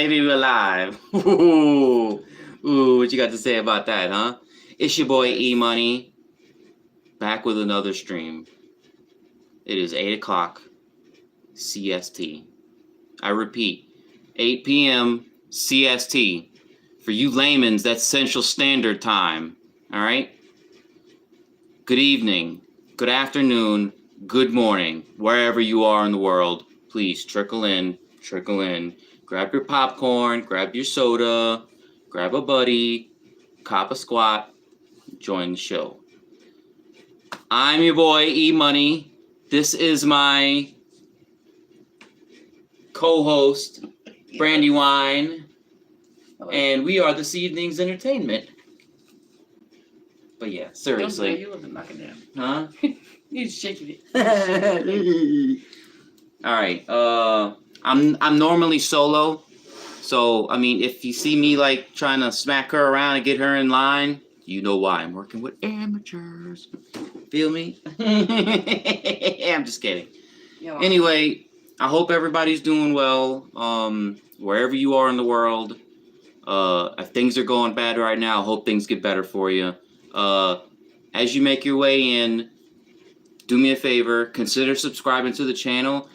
baby, we're live. Ooh, what you got to say about that, huh? It's your boy E Money, back with another stream. It is 8 o'clock CST. I repeat, 8 p.m. CST. For you layman's, that's Central Standard Time. All right? Good evening, good afternoon, good morning, wherever you are in the world. Please trickle in. Grab your popcorn, grab your soda, grab a buddy, cop a squat, join the show. I'm your boy E Money. This is my co-host, Brandywine, and we are this evening's entertainment. But yeah, seriously. You wasn't knocking down. Huh? You just shaking it. All right. I'm normally solo, so I mean, if you see me like trying to smack her around and get her in line, you know why. I'm working with amateurs. Feel me? I'm just kidding. Yeah, Anyway, I hope everybody's doing well. Wherever you are in the world, if things are going bad right now, I hope things get better for you. As you make your way in, do me a favor, consider subscribing to the channel.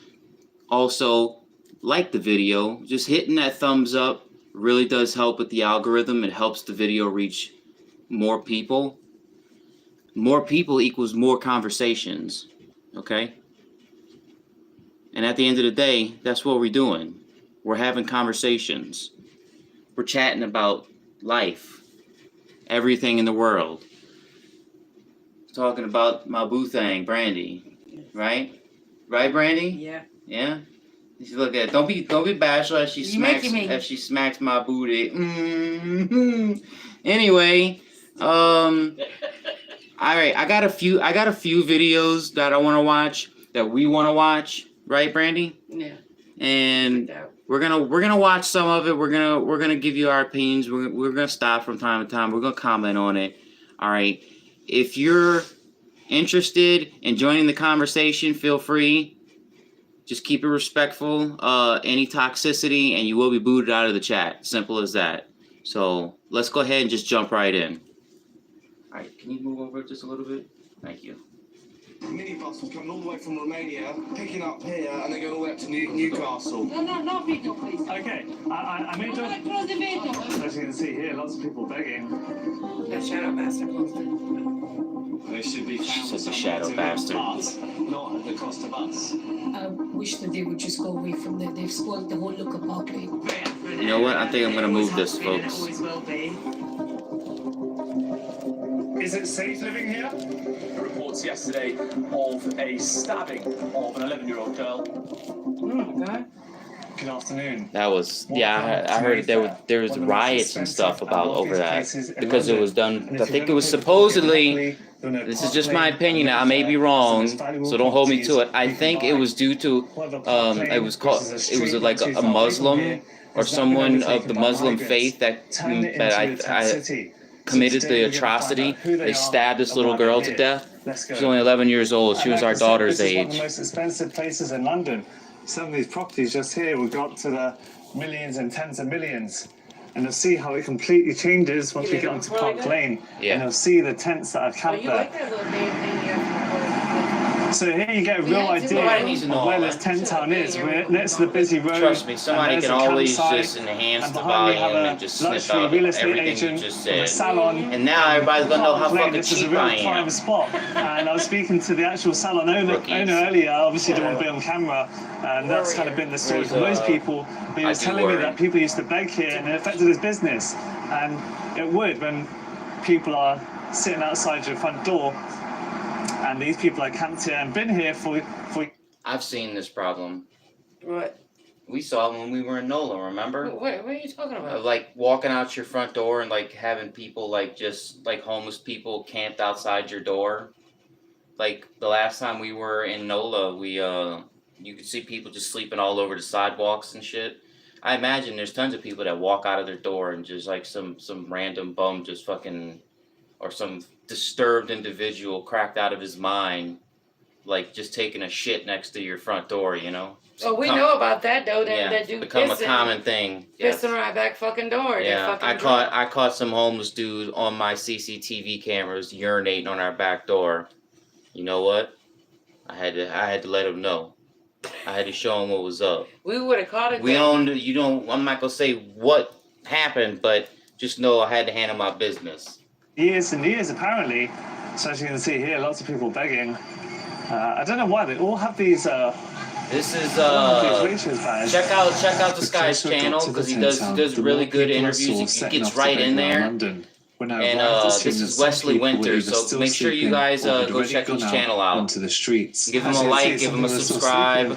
Also, like the video. Just hitting that thumbs up really does help with the algorithm. It helps the video reach more people. More people equals more conversations, okay? And at the end of the day, that's what we're doing. We're having conversations. We're chatting about life, everything in the world. Talking about my boo thing, Brandy, right? Right, Brandy? Yeah. Yeah. You look at it. Don't be bashful as she smacks my booty. Mm-hmm. Anyway, all right. I got a few videos that I want to watch, that we want to watch, right, Brandy? Yeah. And we're gonna watch some of it. We're gonna give you our opinions. We're gonna stop from time to time. We're gonna comment on it. All right. If you're interested in joining the conversation, feel free. Just keep it respectful. Any toxicity, and you will be booted out of the chat. Simple as that. So let's go ahead and just jump right in. All right, can you move over just a little bit? Thank you. Minibus was coming all the way from Romania, picking up here, and then going all the way up to Newcastle. No video, please. Okay, I made I'm gonna close the video. As you can see here, lots of people begging. That shadow bastard poster. They should be found Such a somewhere shadow to bastard. us, not at the cost of us. I wish that they would just go away from there. They've spoiled the whole look of Barclay. You know what? I think I'm gonna move this, folks. Always will be. Is it safe living here? Reports yesterday of a stabbing of an 11-year-old girl. Okay. Good afternoon. That was, yeah, I heard there was riots and stuff about over that because it was done. I think it was supposedly. This is just my opinion. I may be wrong, so don't hold me to it. I think it was due to it was like a Muslim or someone of the Muslim faith that I committed the atrocity. They stabbed this little girl to death. She's only 11 years old. She was our daughter's age. One of the most expensive places in London. Some of these properties just here will go up to the millions and tens of millions. And you'll see how it completely changes once we get onto Park Lane. Yeah. And you'll see the tents that are camped You there. like that little name So here you get a real idea of where this tent town is. We're next to the busy road. Trust me, somebody and can there's a always campsite, just enhance and the behind me have volume a and just snip luxury out real estate everything you agent just with a said. salon. And now everybody's gonna know how Park Lane. fucking This is a cheap real I am. private spot. And I was speaking to the actual salon owner earlier. I obviously don't want to be on camera, and that's kind of been the story for most people. But he was telling me that people used to beg here, and it affected his business. And it would when people are sitting outside your front door, and these people are camped here and been here for. I've seen this problem. What? We saw it when we were in NOLA, remember? What are you talking about? Like walking out your front door and like having people like just like homeless people camped outside your door. Like the last time we were in NOLA, you could see people just sleeping all over the sidewalks and shit. I imagine there's tons of people that walk out of their door and just like some random bum just fucking, or some disturbed individual cracked out of his mind like just taking a shit next to your front door, you know. Well, we know about that though. That dude become pissing, a common thing. Yes. Pissing right back fucking door. Yeah, I caught some homeless dude on my CCTV cameras urinating on our back door. You know what? I had to let him know. I had to show him what was up. We would have caught it. We owned. You don't. I'm not gonna say what happened, but just know I had to handle my business. Years and years, apparently. So as you can see here, lots of people begging. I don't know why they all have these. This is check out this guy's channel because he does really good interviews. He gets right in there. And this is Wesley Winter, so make sure you guys go check his channel out. Give him a like, give him a subscribe,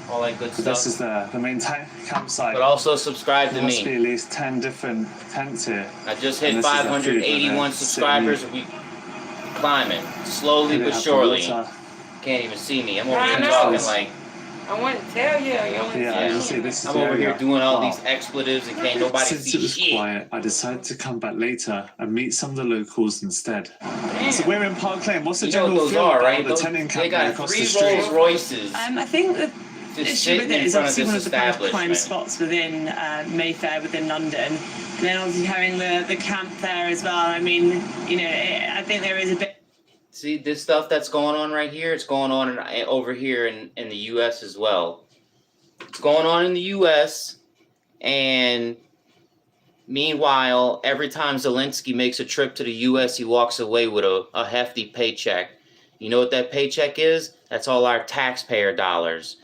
all that good stuff. This is the main campsite. But also subscribe to There must be me. at least 10 different tents here. I just hit 581 subscribers. We climbing slowly but surely. Can't even see me. I'm over here talking like. I want to tell you. I'm over here doing all these expletives and can't nobody Since see it was shit. quiet, I decided to come back later and meet some of the locals instead. So we're in Park Lane. What's the You know what general those feel are, about right? the tenant They camp got across the 3 street? Rolls Royces. I think the Just issue sitting with it in is front of obviously this one of the kind of prime establishment. spots within Mayfair, within London. And then obviously having the camp there as well. I mean, you know, I think there is a bit. See this stuff that's going on right here? It's going on over here in the U.S. as well. It's going on in the U.S. and meanwhile, every time Zelensky makes a trip to the U.S., he walks away with a hefty paycheck. You know what that paycheck is? That's all our taxpayer dollars.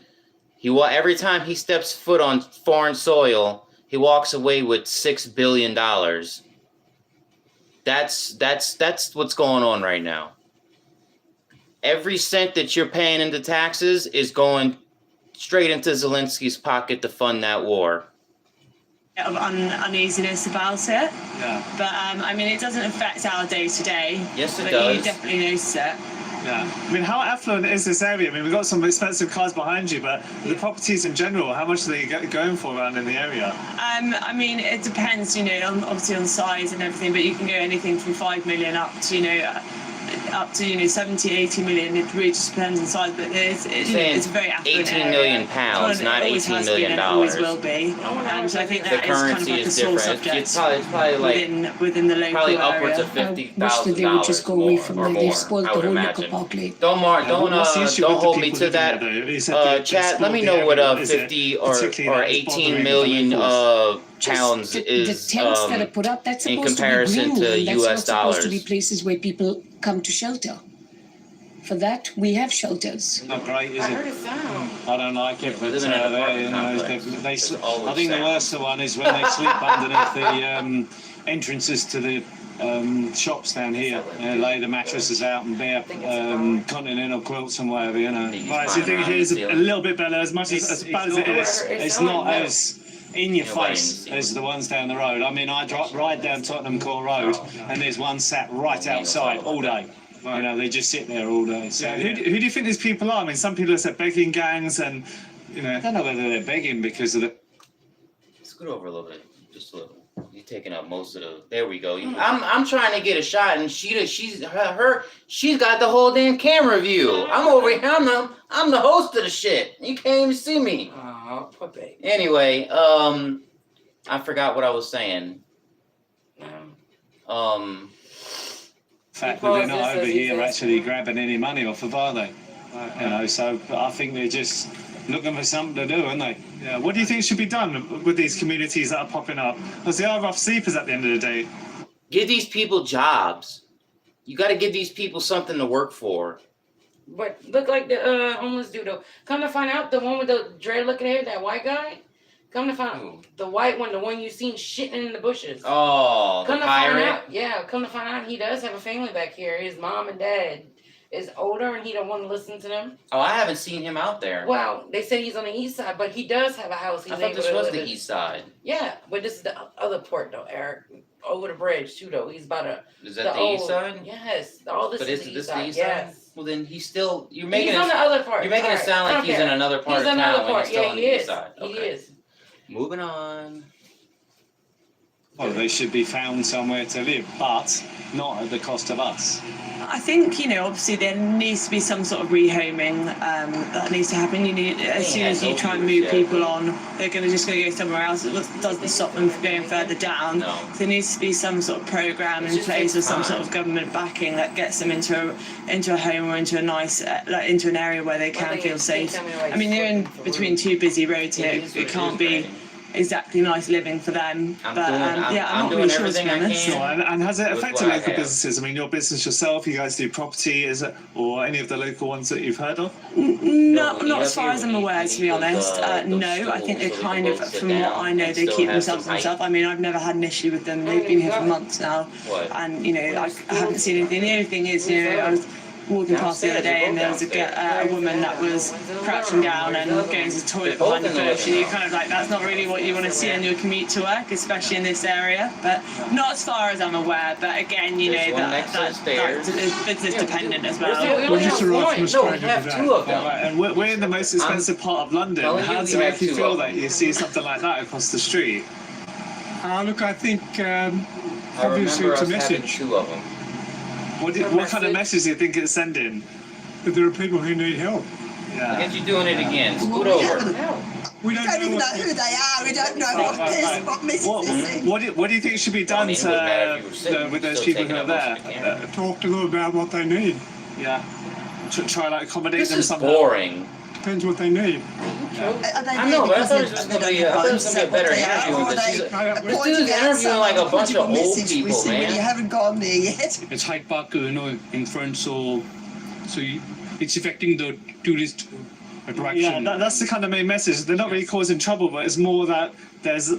Every time he steps foot on foreign soil, he walks away with $6 billion. That's what's going on right now. Every cent that you're paying into taxes is going straight into Zelensky's pocket to fund that war. Of uneasiness about it. Yeah. But I mean, it doesn't affect our day to day. Yes, it but does. You definitely notice it. Yeah. I mean, how affluent is this area? I mean, we've got some expensive cars behind you, but the properties in general, how much are they going for around in the area? I mean, it depends, you know, obviously on size and everything, but you can go anything from 5 million up to, you know, 70, 80 million. It really just depends on size, but it's very affluent 18 million pounds, not $18 million. Always will be. So I think The that is kind of currency like a is sore different. subject It's probably like within the local probably area. upwards of Wish that they would just go away from there. They've spoiled the whole liquor park lane. Don't What's the issue with the hold me people to living that. there, though? You said they Chat, let me explored know the what area. Is it 50 or particularly that it's 18 bothering million the locals? pounds the is tents that are put up, that's in supposed comparison to be to green. That's US not supposed to be dollars. places where people come to shelter. For that, we have shelters. Not great, is I heard it? it sound. I don't like it, but Living in an apartment they, complex, there's always I think the sound. worst one is when they sleep underneath the entrances to the shops down here. Lay the mattresses out and bare continental quilts and whatever, you know. Right, so you think here's a little bit better, as much as bad as it is? It's not as in your Nobody face can see as the ones down the road. I mean, I ride down Tottenham Court Road and there's one sat right outside all day. You know, they just sit there all day. So, Yeah. Who do you think these people are? I mean, some people have said begging gangs and, you know. I don't know whether they're begging because of the. Scoot over a little bit, just a little. You're taking up most of the. There we go. I'm trying to get a shot, and she's got the whole damn camera view. I'm over here. I'm the host of the shit. You can't even see me. Oh, poor baby. Anyway, I forgot what I was saying. Fact that they're not over here actually grabbing any money off of, are they? You know, so I think they're just looking for something to do, aren't they? Yeah. What do you think should be done with these communities that are popping up? Because they are rough sleepers at the end of the day. Give these people jobs. You got to give these people something to work for. But look like the homeless dude though. Come to find out, the one with the dread looking hair, that white guy. Come to find out, the white one, the one you seen shitting in the bushes. Oh, the Come to find pirate. out, yeah. Come to find out, he does have a family back here. His mom and dad is older, and he don't want to listen to them. Oh, I haven't seen him out there. Well, they said he's on the east side, but he does have a house. He's I thought able this to was live the in. east side. Yeah, but this is the other port though, Eric. Over the bridge too, though. He's about to. Is that the east side? Yes, all this But is is the this east side. the east Yes. side? Well, then he's still. You're making He's on the other part. You're making it Alright, sound I like don't he's care. in another part He's of on town another when part. he's still Yeah, on he the is. east side. He Okay. is. Moving on. Well, they should be found somewhere to live, but not at the cost of us. I think, obviously there needs to be some sort of rehoming that needs to happen. As soon as you try and move people on, they're going to go somewhere else. It doesn't stop them from going further down. No. There needs to be some sort of programme in place or some sort of government backing that gets them into a home or into a nice, into an area where they can feel safe. I mean, they're in between two busy roads here. It can't be exactly nice living for them. I'm not doing really sure, to be everything I honest. can. Sure, and has it With affected what I local have. businesses? I mean, your business yourself, you guys do property, is it, or any of the local ones that you've heard of? Not as far as I'm aware, to be honest. No, I think they kind of, from what I know, they keep themselves to themselves. I mean, I've never had an issue with them. They've been here for months now, and I haven't seen anything. The only thing is, I was walking past the other day and there was a woman that was crouching down and going to the toilet behind the bush, and you're kind of like, that's not really what you want to see on your commute to work, especially in this area. But not as far as I'm aware. But again, that's business dependent as well. We just arrived from No, we have two of them. Right, and we're in the most expensive part of London. telling How you, does we it have make you two feel of that them. you see something like that across the street? Look, I think I obviously remember it's a us having message two of them. What kind of message do you think it's sending? that there are people who need help. Look Yeah. at you doing it again. Scoot we over. haven't- We We don't don't even know what- who they are. We don't know what Right, this, right. what message What, this is. what do you think should be Well, I done mean, it wouldn't matter if you were sitting, with those still people who taking are up there? most of the camera. Talk to them about what they need. Yeah. Try to accommodate This them is somehow. boring. Depends what they need. Are they I there know, but I because thought they- it was they gonna don't be- know I thought it was what gonna be better they are, interview, or but they- she's- This pointing dude's out interviewing like a some bunch of political old message we people, see when man. you haven't gone there yet. It's Hyde Park, in front, so it's affecting the tourist attraction. Yeah, that's the kind of main message. They're not really causing trouble, but it's more that there's a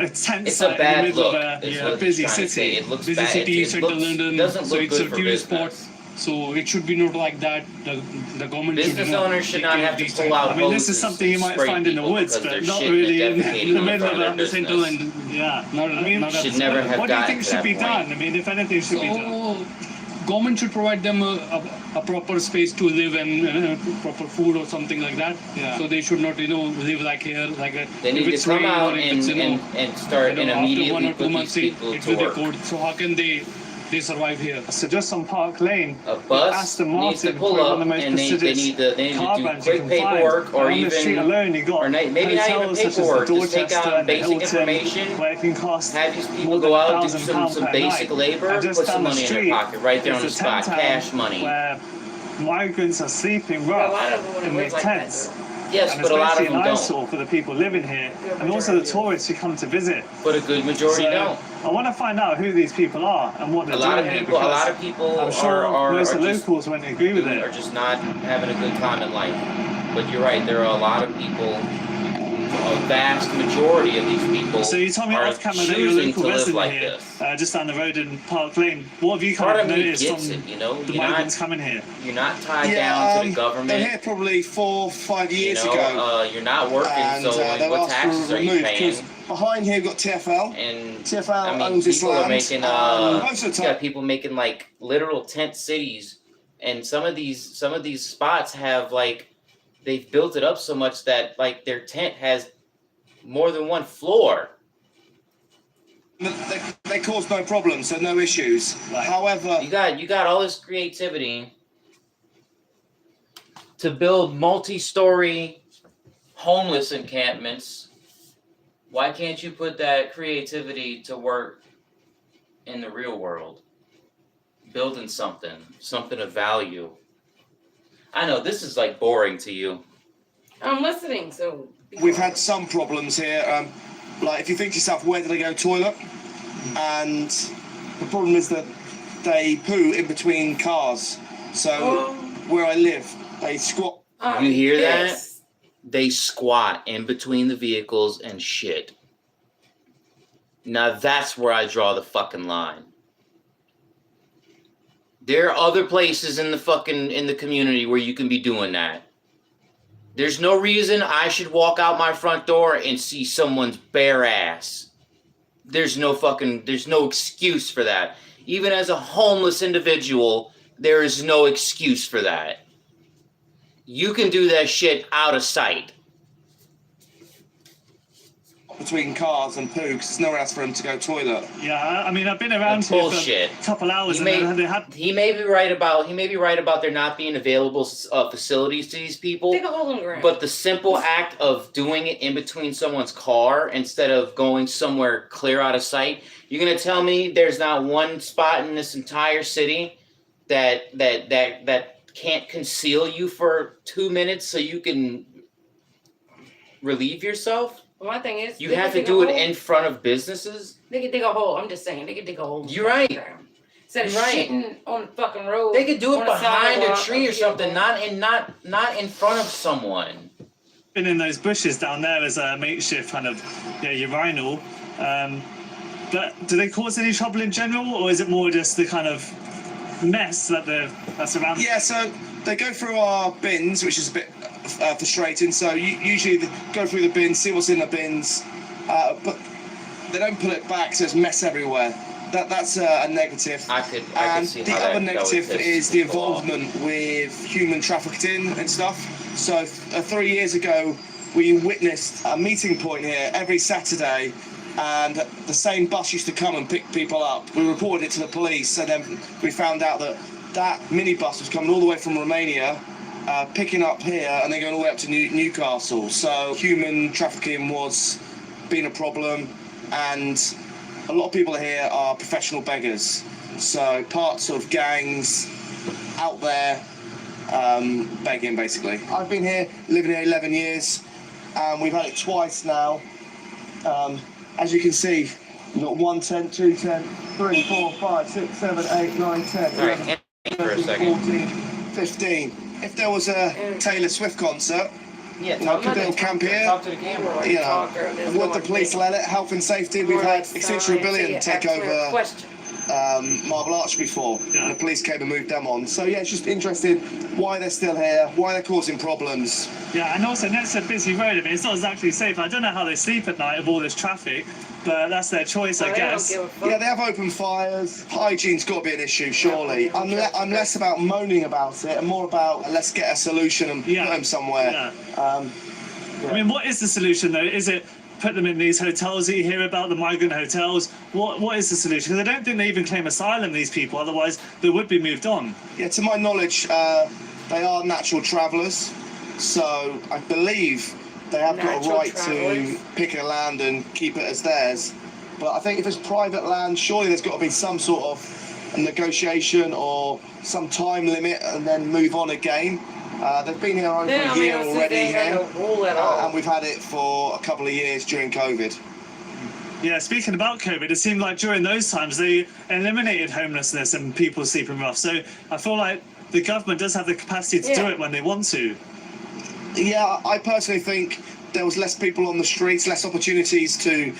tent It's site a in the bad middle look. of is a what busy he's trying to say. city. It looks Busy bad. city, It central looks- London, doesn't so look it's good a for tourist business. spot. So it should be not like that. The government Business should owners should not have to these pull type- out I mean, this is hoses something you and might spray find in the people woods, because but they're not shitting really and in defecating the in middle front of of their a central business. and yeah. not, I mean, not should never have what do you gotten think to should that be point. done? I mean, if anything should be done. So government should provide them a proper space to live and proper food or something like that. Yeah. So they should not live like here like that. They need If to it's come rain out or if it's, and start and after 1 immediately or 2 put months these people it to will be work. cold. So how can they survive here? So just on Park Lane, A bus Aston needs to Martin, pull probably one up of the most and they prestigious need to car do brands you quick can paperwork find. or And on the street even alone, you got or maybe not even hotels such as the paperwork, just take Dorchester out and the basic Hilton, information, where it can cost have these people more than go out, do £1,000 some per basic night. labor, And put just some down the money in street, their pocket right there on the there's a spot, tent cash town money. where migrants are sleeping A rough lot of them in live these like that, tents. Yes, And but a lot of especially them an don't. eyesore for the people living here, and also the tourists who come to visit. But a good majority So don't. I want to find out who these people are and what they're A lot doing of here, people, a because lot of people I'm sure are most of the just locals won't agree with are it. just not having a good time in life. But you're right, there are a lot of people, a vast majority of these people So you told me are off camera that you're a choosing local to live resident like here, this. just down the road in Park Lane. What have you Part kind of of me noticed gets from it, you know? the You're migrants not, coming here? you're not tied down to the They're government. here probably 4 or 5 You years know, ago. you're not working, And so they what asked taxes for are you removed paying? because behind here we've got TFL. And TFL I mean, owns this people are land. making Most of you the got time, people making like literal tent cities, and some of these spots have like they've built it up so much that like their tent has more than one floor. they cause no problems, so no issues. Right. However, You got all this creativity to build multi-story homeless encampments. Why can't you put that creativity to work in the real world? Building something of value. I know this is like boring to you. I'm listening, so. we've had some problems here. Like if you think to yourself, where do they go toilet? And the problem is that they poo in between cars. So where I live, they squat. You hear that? Yes. They squat in between the vehicles and shit. Now that's where I draw the fucking line. There are other places in the community where you can be doing that. There's no reason I should walk out my front door and see someone's bare ass. There's no excuse for that. Even as a homeless individual, there is no excuse for that. You can do that shit out of sight. between cars and poo because there's nowhere else for him to go toilet. Yeah, I mean, I've been around That's here bullshit. for a couple hours, He and they had. He may be right about there not being available facilities to these people. Dig a hole in the ground. But the simple act of doing it in between someone's car instead of going somewhere clear out of sight, you're gonna tell me there's not one spot in this entire city that can't conceal you for 2 minutes so you can relieve yourself? My thing is, You have to do it in front of businesses? They could dig a hole. I'm just saying, they could dig a hole. You're right. Instead of shitting on the fucking road. They could do it on the behind a sidewalk, tree or something, not in front of someone. Been in those bushes down there as a makeshift kind of urinal. But do they cause any trouble in general, or is it more just the kind of mess that's around? Yeah, so they go through our bins, which is a bit frustrating. So usually they go through the bins, see what's in the bins, but they don't pull it back, so there's mess everywhere. That's a negative. I could see the how other that negative would piss is the people off. involvement with human trafficking and stuff. So 3 years ago, we witnessed a meeting point here every Saturday, and the same bus used to come and pick people up. We reported it to the police, and then we found out that minibus was coming all the way from Romania, picking up here, and then going all the way up to Newcastle. So human trafficking was being a problem, and a lot of people here are professional beggars. So parts of gangs out there begging, basically. I've been here, living here 11 years, and we've had it twice now. As you can see, we've got 1 tent, 2 tent, 3, 4, 5, 6, 7, 8, 9, 10, 11, 14, 15. If there was a Taylor Swift concert, could they camp here? Talk to the camera. You know, would the police let it? Health and safety, we've had Extinction Rebellion take over Marble Arch before, and the police came and moved them on. So yeah, it's just interesting why they're still here, why they're causing problems. Yeah, and also next to a busy road, I mean, it's not exactly safe. I don't know how they sleep at night with all this traffic, but that's their choice, I guess. Yeah, they have open fires. Hygiene's got to be an issue, surely. I'm less about moaning about it and more about let's get a solution and put them somewhere. I mean, what is the solution, though? Is it put them in these hotels that you hear about, the migrant hotels? What is the solution? Because I don't think they even claim asylum, these people, otherwise they would be moved on. Yeah, to my knowledge, they are natural travellers, so I believe they have got a right to pick a land and keep it as theirs. But I think if it's private land, surely there's got to be some sort of negotiation or some time limit and then move on again. They've been here over a year already here, and we've had it for a couple of years during COVID. Yeah, speaking about COVID, it seemed like during those times they eliminated homelessness and people sleeping rough. So I feel like the government does have the capacity to do it when they want to. Yeah, I personally think there was less people on the streets, less opportunities to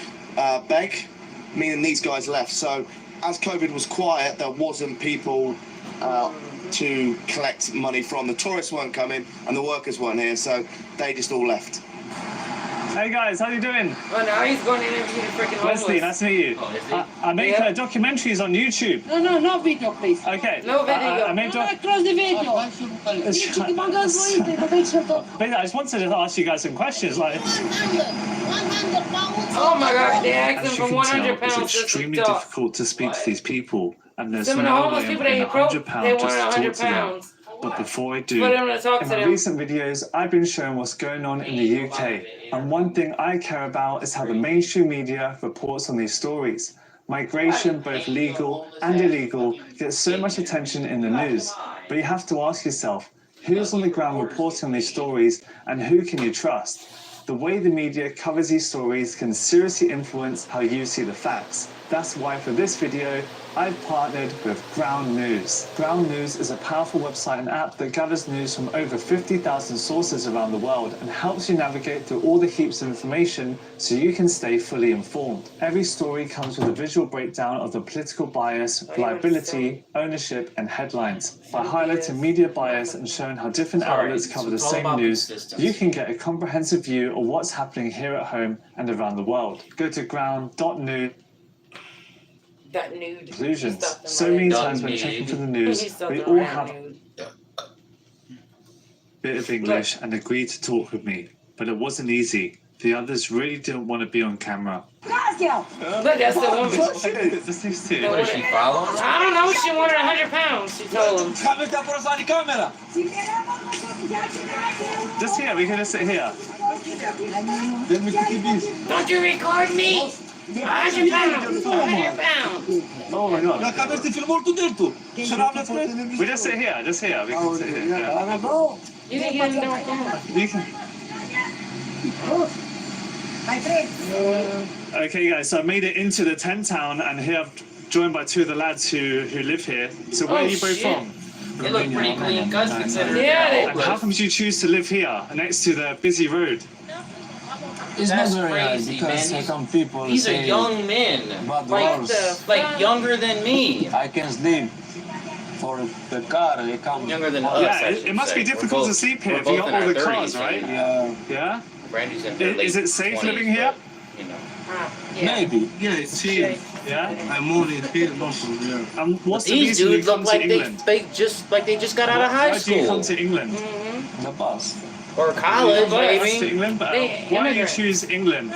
beg, meaning these guys left. So as COVID was quiet, there wasn't people to collect money from. The tourists weren't coming and the workers weren't here, so they just all left. Hey guys, how you doing? Oh, now he's going in and being freaking homeless. Leslie, nice to meet you. I make documentaries on YouTube. No video, please. Okay. No video. I made Close the video. Basically, I just wanted to ask you guys some questions. Like, oh my God, they asked as him you for can 100 tell, pounds. it's extremely difficult to speak to these people, and there's Some of the no homeless way I'm people that paying he broke, £100 they just wanted to talk 100 to them. pounds. But before I do, For them to talk in to my them. recent videos, I've been showing what's going on in the UK. And one thing I care about is how the mainstream media reports on these stories. Migration, both legal and illegal, gets so much attention in the news. But you have to ask yourself, who's on the ground reporting on these stories and who can you trust? The way the media covers these stories can seriously influence how you see the facts. That's why for this video, I've partnered with Ground News. Ground News is a powerful website and app that gathers news from over 50,000 sources around the world and helps you navigate through all the heaps of information so you can stay fully informed. Every story comes with a visual breakdown of the political bias, liability, ownership, and headlines. By highlighting media bias and showing how different outlets cover the same news, you can get a comprehensive view of what's happening here at home and around the world. Go to ground.news. That nude. Conclusions. So many times when checking for the news, we all have a bit of English and agreed to talk with me, but it wasn't easy. The others really didn't want to be on camera. Look, that's the woman. Just these two. What, does she follow? I don't know. She wanted 100 pounds. She told him. Just here, we can just sit here. Don't you record me? 100 pounds. 100 pounds. Oh my god. We just sit here, just here. We can sit here. Yeah. You didn't get into my camera. You can... Okay guys, so I made it into the tent town and here I'm joined by two of the lads who live here. So where are you both shit. from? They look pretty clean cuts considering. Yeah, And how come you choose to live here next to the busy road? It's That's not very crazy, hard because man. some people These are say young men, bad Like words. like younger than me. I can sleep for the car. I come. Younger than us. Yeah, I it should must say. be difficult We're to sleep here we're if you both got in all our the 30s, cars, right? Yeah, Yeah? Brandy's in her Is late it safe 20s, living here? but, you know. Yeah. maybe. Yeah, it's here. Yeah? I'm only here also, yeah. What's the These reason you dudes come look to like England? they just got out of high Why do you come school to England? Mm-hmm. The bus. or college, To maybe. England, but They why do you immigrant. choose England?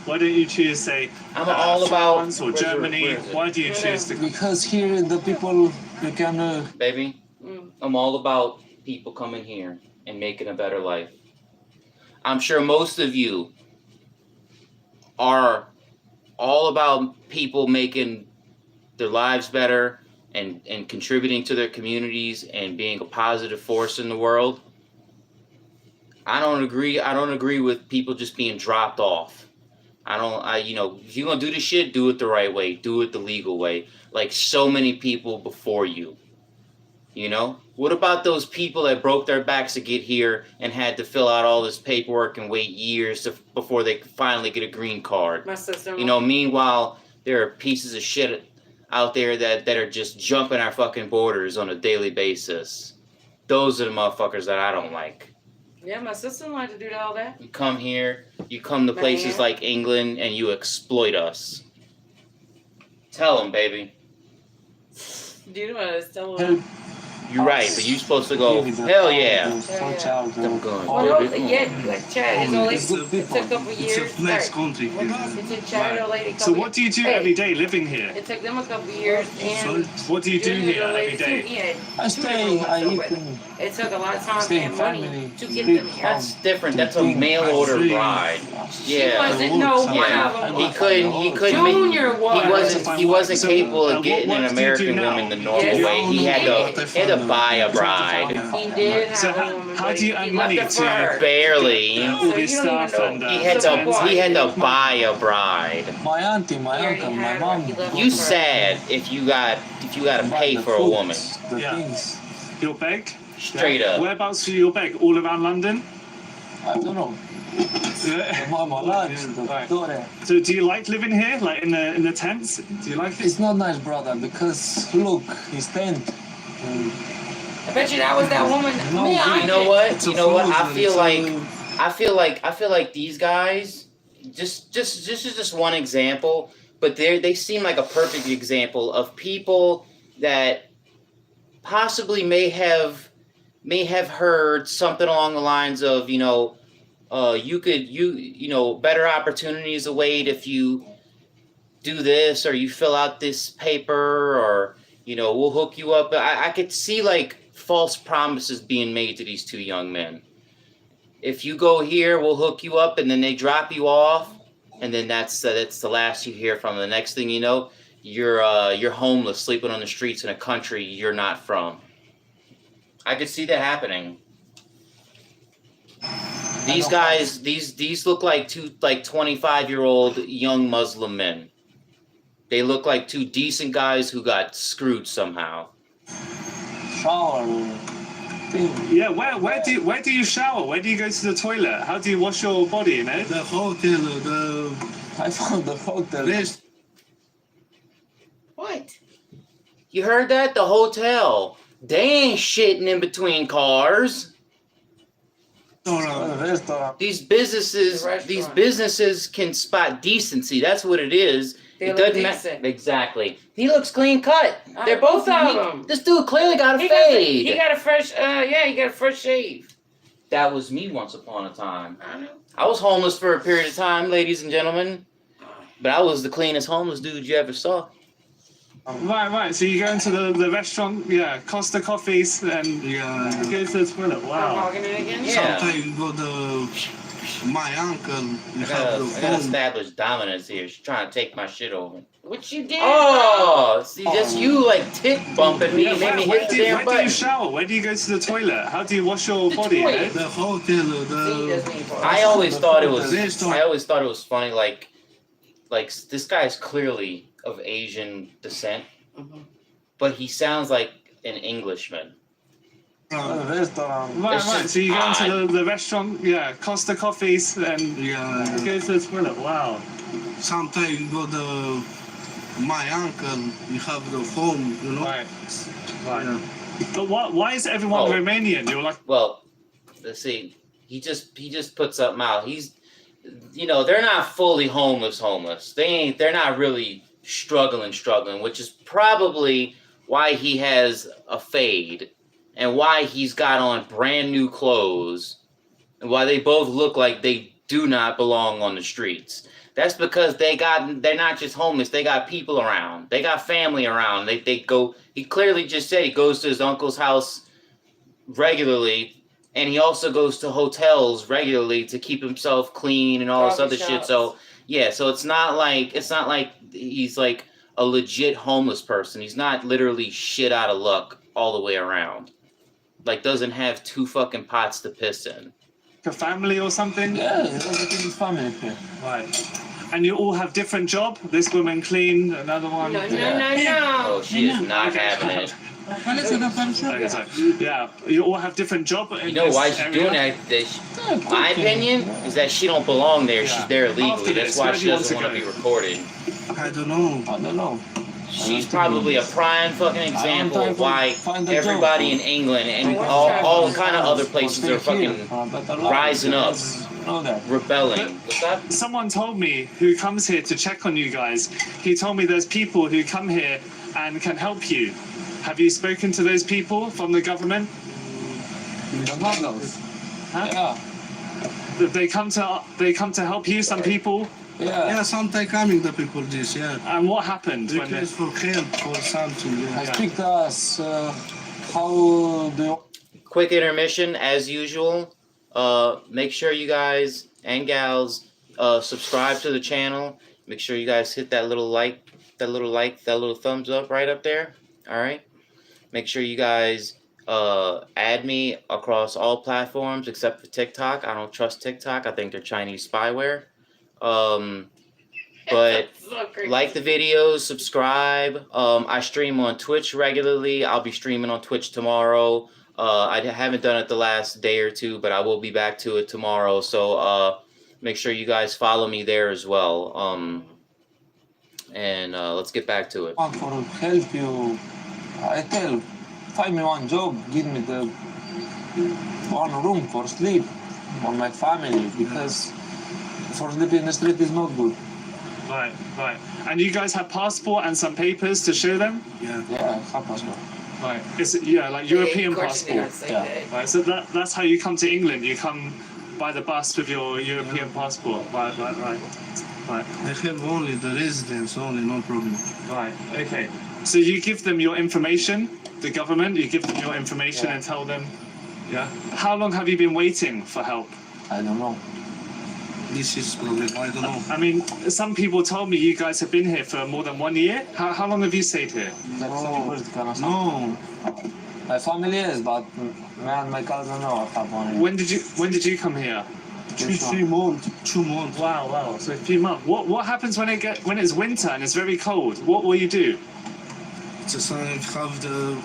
Why don't you choose, say, I'm all about France or Germany? Why do you choose to? Because here the people they can. baby. Mm. I'm all about people coming here and making a better life. I'm sure most of you are all about people making their lives better and contributing to their communities and being a positive force in the world. I don't agree with people just being dropped off. If you're gonna do this shit, do it the right way, do it the legal way, like so many people before you. You know? What about those people that broke their backs to get here and had to fill out all this paperwork and wait years before they could finally get a green card? My sister. You know, meanwhile, there are pieces of shit out there that are just jumping our fucking borders on a daily basis. Those are the motherfuckers that I don't like. Yeah, my sister like to do all that. You come here, you come to places Man. like England, and you exploit us. Tell them, baby. Do you know what I was telling Help. her? You're right, but you're supposed to go, hell yeah. Watch out. I'm going. Well, no, yeah, like Chad, it's only It's a- it took a couple It's a years. flex Sorry. country here. It took Chad and a lady. So what do you do every day living here? It took them a couple years, and What do you do Junior here and a every lady too. day? He had I two stay. different I ones, eat. so it took a lot of time Stay in and money family. to get Big them here. That's different. That's a mail order bride. She Yeah. wasn't. No, one Yeah. of them He was. couldn't make, Junior was. he wasn't So, capable of what getting work an do you do American now? woman the normal Yes. way. He had to buy a bride. He did have So a woman, how but do you he earn left money it for to- her. Barely. So all you this don't even stuff know. and, He had to buy a bride. My auntie, my He already uncle, my had her. mom. He left You it for her. sad if you got to pay the for a foods, woman. The Yeah. things. Your beg? Straight up. Whereabouts do you beg? All around London? I don't know. The mama lives. The daughter. So do you like living here, like in the tents? Do you like it? It's not nice, brother, because look, his tent. I bet you that was that woman. No, Me, I You know did. what? It's a You know what? frozen, I feel like these guys. Just one example, but they seem like a perfect example of people that possibly may have heard something along the lines of, better opportunities await if you do this, or you fill out this paper, or we'll hook you up. I could see like false promises being made to these two young men. If you go here, we'll hook you up, and then they drop you off, and then that's the last you hear from them. The next thing you know, you're homeless, sleeping on the streets in a country you're not from. I could see that happening. These guys, these look like two 25-year-old young Muslim men. They look like two decent guys who got screwed somehow. Shower. Thing. Yeah, where do you shower? Where do you go to the toilet? How do you wash your body, mate? The hotel, I found the hotel. rest. What? You heard that? The hotel. They ain't shitting in between cars. Restaurant. These The businesses restaurant. can spot decency. That's what it is. They It look doesn't matter. decent. Exactly. He looks clean cut. They're Both both. of them. This dude clearly got a He fade. got a fresh. He got a fresh shave. That was me once upon a time. I know. I was homeless for a period of time, ladies and gentlemen, but I was the cleanest homeless dude you ever saw. Right. So you go into the restaurant, yeah, Costa Coffees, and Yeah. you go to the toilet. I'm Wow. logging in again. Yeah. Sometimes you go to my uncle. You I have the gotta phone. establish dominance here. She's trying to take my shit over. What you did? Oh, see, that's you like tit bumping me. Yeah, You made me where hit the do damn you button. shower? Where do you go to the toilet? How do you wash your The body? toilet. eh? The hotel. See, The that's me. I always thought it was. Restaurant. I always thought it was funny. Like this guy is clearly of Asian descent, but he sounds like an Englishman. Restaurant. Right. It's just So you go odd. into the restaurant, yeah, Costa Coffees, and Yeah. you go to the toilet. Wow. Sometimes you go to my uncle. You have the phone. You know. Right. Yeah. But why is everyone Oh. Romanian? You're like, Well, let's see. He just put something out. He's, they're not fully homeless. They're not really struggling, which is probably why he has a fade and why he's got on brand new clothes and why they both look like they do not belong on the streets. That's because they're not just homeless, they got people around. They got family around. He clearly just said he goes to his uncle's house regularly, and he also goes to hotels regularly to keep himself clean and all this Coffee other shit. shops. So yeah, so it's not like he's like a legit homeless person. He's not literally shit out of luck all the way around. Like doesn't have 2 fucking pots to piss in. a family or something? Yeah, everything is family here. Right. And you all have different job? This woman clean, another one. No. Oh, she is not having it. Okay, so, yeah, you all have different job. You know why she's doing that? My opinion is that she don't belong there. She's there illegally. After That's this, why where do she you want doesn't to want to go? be recorded. I don't know. I don't know. She's probably a prime fucking example of why Find a job. everybody in England and all kind of other places are fucking rising up, Know that. rebelling. What's that? Someone told me who comes here to check on you guys, he told me there's people who come here and can help you. Have you spoken to those people from the government? The models. Huh? Yeah. That they come to help you, some people? Yeah. Yeah, sometimes coming the people this. Yeah. And what happened when they... Request for help or something. Yeah. I speak to us. How do you... Quick intermission as usual. Make sure you guys and gals subscribe to the channel. Make sure you guys hit that little thumbs up right up there. All right. Make sure you guys add me across all platforms except for TikTok. I don't trust TikTok. I think they're Chinese spyware. But So crazy. like the videos, subscribe. I stream on Twitch regularly. I'll be streaming on Twitch tomorrow. I haven't done it the last day or two, but I will be back to it tomorrow. So make sure you guys follow me there as well. And let's get back to it. want for help you? I tell, find me one job, give me the one room for sleep for my family, because for sleeping in the street is not good. Right. And you guys have passport and some papers to show them? Yeah. Yeah, have passport. Right. It's like Yeah, European of course you're passport. gonna say Yeah. that. Right. So that's how you come to England. You come by the bus with your European passport. Right. I have only the residence, only, no problem. Right. Okay. So you give them your information, the government. You give them your information Yeah. and tell them. Yeah. How long have you been waiting for help? I don't know. This is problem, I don't know. I mean, some people told me you guys have been here for more than 1 year. How long have you stayed here? No. My family is, but me and my cousin no have one. When did you come here? 2 months. 2 months. Wow. So a few months. What happens when it's winter and it's very cold? What will you do? Just have the.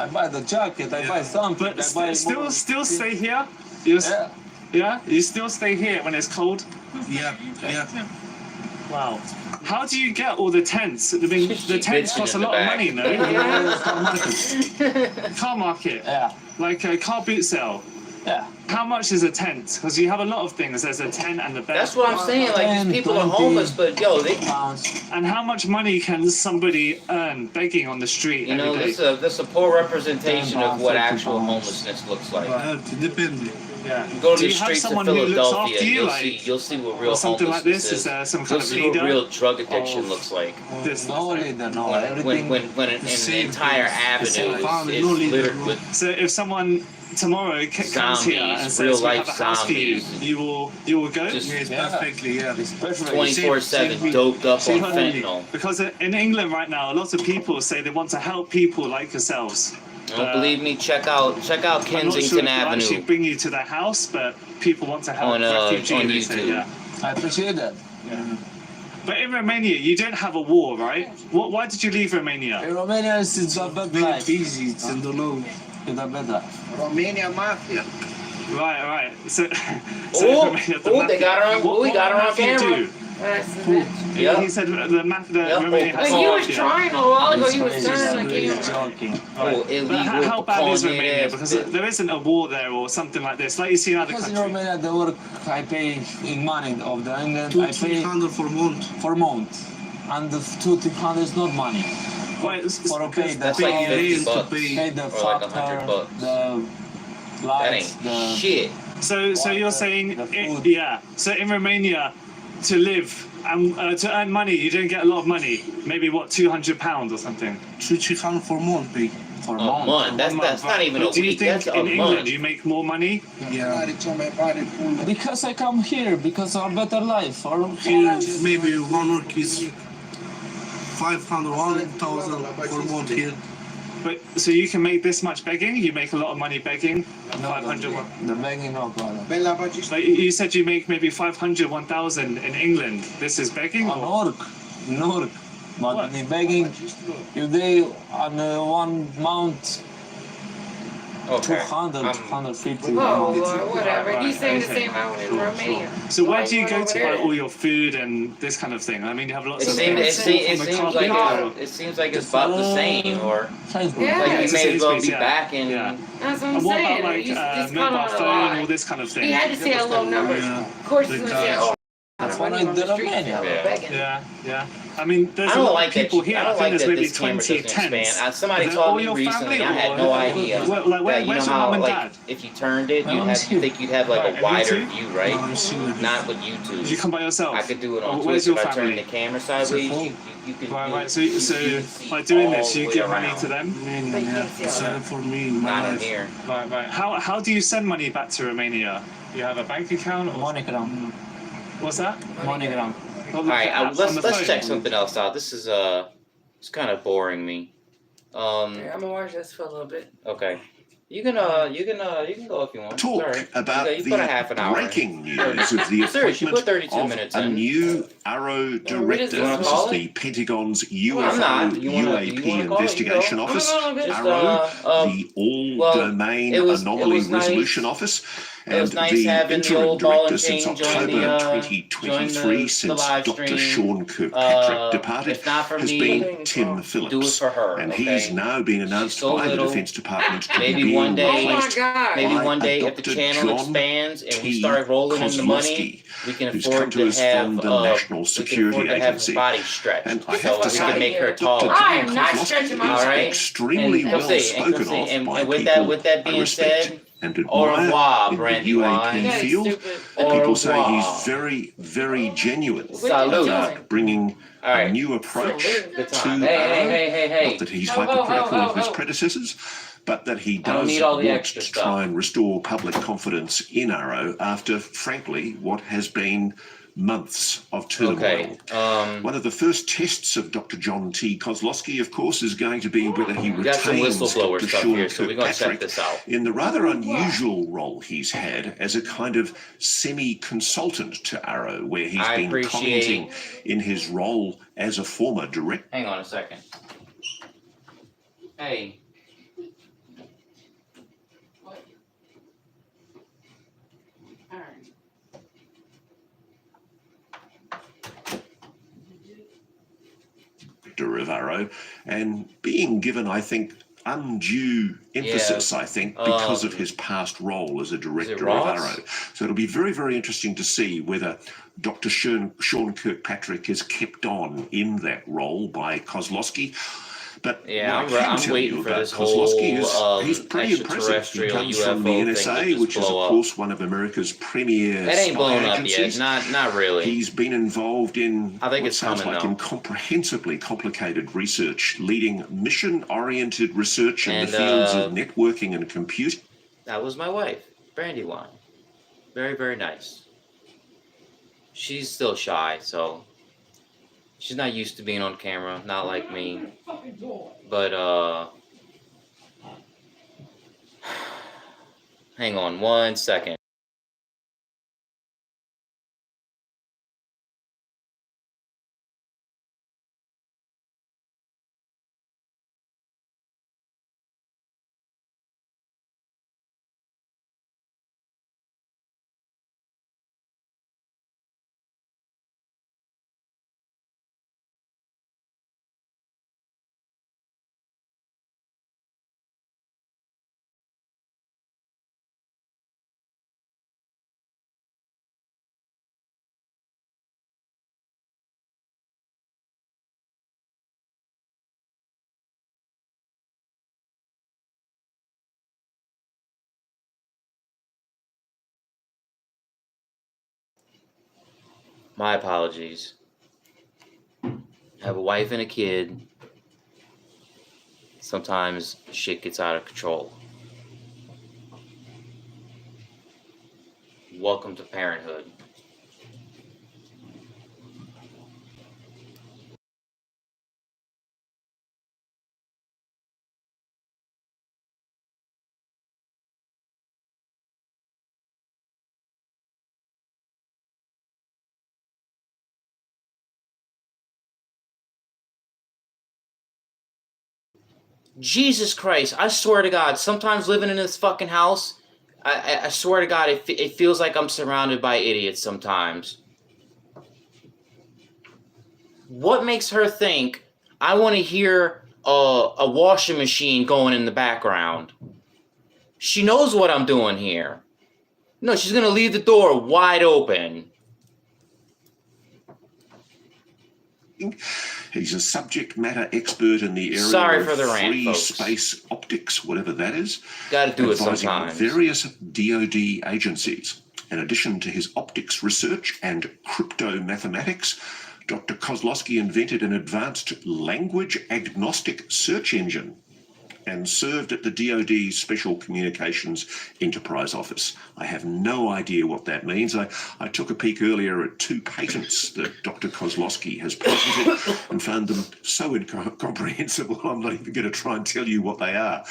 I buy the jacket, I buy something. But I buy still stay here? Yeah? You still stay here when it's cold? Yeah. Wow. How do you get all the tents? I mean, the tents bitching cost a in the lot of back. money, no? Car market. Yeah. Like a car boot sale. Yeah. How much is a tent? Because you have a lot of things. There's a tent and the bed. That's what I'm saying. Like these 10, people are 20 homeless, but yo, they. Pounds. And how much money can somebody earn begging on the street You know, every day? this is a poor representation of what 50 actual pounds. homelessness looks like. Depende. Yeah. Go to Do the you have streets of someone who looks Philadelphia. after you, You'll see what real or something like homelessness this? Is there some You'll kind of see what leader? real drug addiction looks like. No leader, no. When Everything. an entire avenue is littered with So if someone tomorrow comes here and Zombies, real says we have a life house for you, zombies. you will go? Just Yes, perfectly, yeah. Especially 24/7 doped up on Because- fentanyl. Because in England right now, lots of people say they want to help people like yourselves. Don't believe me? Check out I'm not sure if Kensington they'll actually Avenue bring you to their house, but people want to help on refugees. They say, YouTube. yeah. I appreciate that. But in Romania, you don't have a war, right? Why did you leave Romania? In Romania, it's a bad Very life. busy, it's in the low. It's a bad life. Romania Mafia. Right. So Oh, Romania, the oh, they got her on. What- Oh, we what got her on mafia camera. do? Yeah. He said the Yep. Romania has But you was mafia. trying a while ago. You was It's turning like crazy, you. it's joking. Oh, But illegal. how bad is Kanye Romania? ass Because bitch. there isn't a war there or something like this, like you see in other Because in countries. Romania, the work I pay in money of the England, I pay 200-300 for month. for month. And the 200-300 is not money. Well, For a pay the That's like phone, 50 to bucks. pay the Or like factor, 100 bucks. the That lights, ain't the shit. So you're saying, the food. yeah. So in Romania, to live and to earn money, you don't get a lot of money. Maybe what, £200 or something. 200-300 for month, big. for A month. month. That's One not month. even a But do you week. think That's a in England month. you make more money? Yeah. Because I come here, because of better life. Or Here, maybe one work is 500, 1,000 for month here. But so you can make this much begging? You make a lot of money begging? no, 500. the begging, no problem. Like you said, you make maybe 500, 1,000 in England. This is begging? On Or? work, in work. But What? the begging, if they on 1 month, Okay. 200, I'm- 250. Oh, Lord, whatever. Right, He's saying the okay. same out in Romania. So where Like, do you went go over to there. buy all your food and this kind of thing? I mean, you have lots It of seems things it from the seems like company. it seems like it's about the same, or Facebook. Yeah. like It's you a may as well Sainsbury's, be yeah. back in. Yeah. That's what I'm And what saying. about like He's caught mobile on a phone, lie. all this kind of He thing? had to say a low number. Yeah. Of course, he's The gonna say, guys. "Oh, That's I'm what I running on did the in street Romania. begging." Yeah. I mean, there's I a don't lot like of that. people here. I I don't think like there's that maybe this camera 20 doesn't tents. expand. Somebody Is that told all me your recently. family, I had or- no idea. Like, that, where's you know your how mum and like dad? if you turned it, My you mom's have here. think you'd have like Right, a and you wider too? view, right? No, it's here. Not with Did you YouTube. come by yourself? I could do it Or on where's Twitch your if I turn family? the camera sideways. You could. Right. So you can see by doing all this, the you way give money around. to them. But you can't see all Sell that. it for me, my Not in life. here. Right. How do you send money back to Romania? You have a bank account or MoneyGram. what's that? MoneyGram. All right, On let's the phone. check something else out. This is it's kind of boring me. Yeah, I'm gonna watch this for a little bit. Okay. You can go if you want. Talk Sorry. about you put a half the an hour in. breaking news of the Serious, you put appointment 32 of minutes a in. new Arrow director. You wanna This call is it? the Pentagon's Well, I'm not. UFO Do you wanna UAP call it? investigation You go. office, I'm gonna go. Arrow, the All-Domain it was Anomaly nice. Resolution Office, It was and nice the having the interim old ball and director since chain join October the, 2023, the since live Dr. stream. Sean Kirkpatrick departed, If not for has me, been Tim do it Phillips. for her. And okay? he's now been announced so by the little. Defense Department to Maybe be one day- Oh my replaced God. Maybe by one a day if the Dr. channel John expands and we T. start rolling in the money, Kozlowski, we can who's afford come to to us have from the National we can Security afford to have Agency. his body stretched, And I so have to we can say, make her Dr. taller. I am not Kozlowski stretching my is brain. extremely And well come see, and come spoken see, of and by with people that I being respect said, and au admire revoir, in the Brandywine. UAP field. Stupid. Au People say revoir. he's very, very genuine Salute. about bringing All right. a new approach Good to time. Arrow. Hey. Not that he's Ho, ho, ho, hypercritical ho, of his ho. predecessors, but that he I don't does need all the want extra to stuff. try and restore public confidence in Arrow after, frankly, what has been months of turmoil. Okay. One of the first tests of Dr. John T. Kozlowski, of course, is going to be whether he We got some retains whistleblower Dr. stuff Sean here, so we're gonna check Kirkpatrick this out. in the rather unusual role he's had as a kind of semi-consultant to Arrow, where he's I been appreciate- commenting in his role as a former director. Hang on a second. Hey. All right. Of Arrow, and being given, I think, undue emphasis, I think, because of his past role as a director of Ross? Arrow. So it'll be very, very interesting to see whether Dr. Sean Kirkpatrick is kept on in that role by Kozlowski. But Yeah, what I can I'm tell waiting you for about this whole Kozlowski is he's pretty impressive. He extraterrestrial comes from the UFO thing to NSA, just which is, of blow up. course, one of America's premier It ain't spy blown up yet. agencies. Not really. He's been involved in I think what it's sounds coming, like though. incomprehensibly complicated research, leading mission-oriented research in And, the fields of networking and computing. That was my wife, Brandywine. Very, very nice. She's still shy, so she's not used to being on camera, not like me. But, hang on 1 second. My apologies. I have a wife and a kid. Sometimes shit gets out of control. Welcome to parenthood. Jesus Christ, I swear to God, sometimes living in this fucking house, I swear to God, it feels like I'm surrounded by idiots sometimes. What makes her think I want to hear a washing machine going in the background? She knows what I'm doing here. No, she's going to leave the door wide open. He's a subject matter expert in the area for the of rant, free folks. space optics, whatever that is. Gotta do it advising sometimes. various DoD agencies. In addition to his optics research and crypto mathematics, Dr. Kozlowski invented an advanced language agnostic search engine and served at the DoD's Special Communications Enterprise Office. I have no idea what that means. I took a peek earlier at 2 patents that Dr. Kozlowski has patented and found them so incomprehensible, I'm not even going to try and tell you what they are.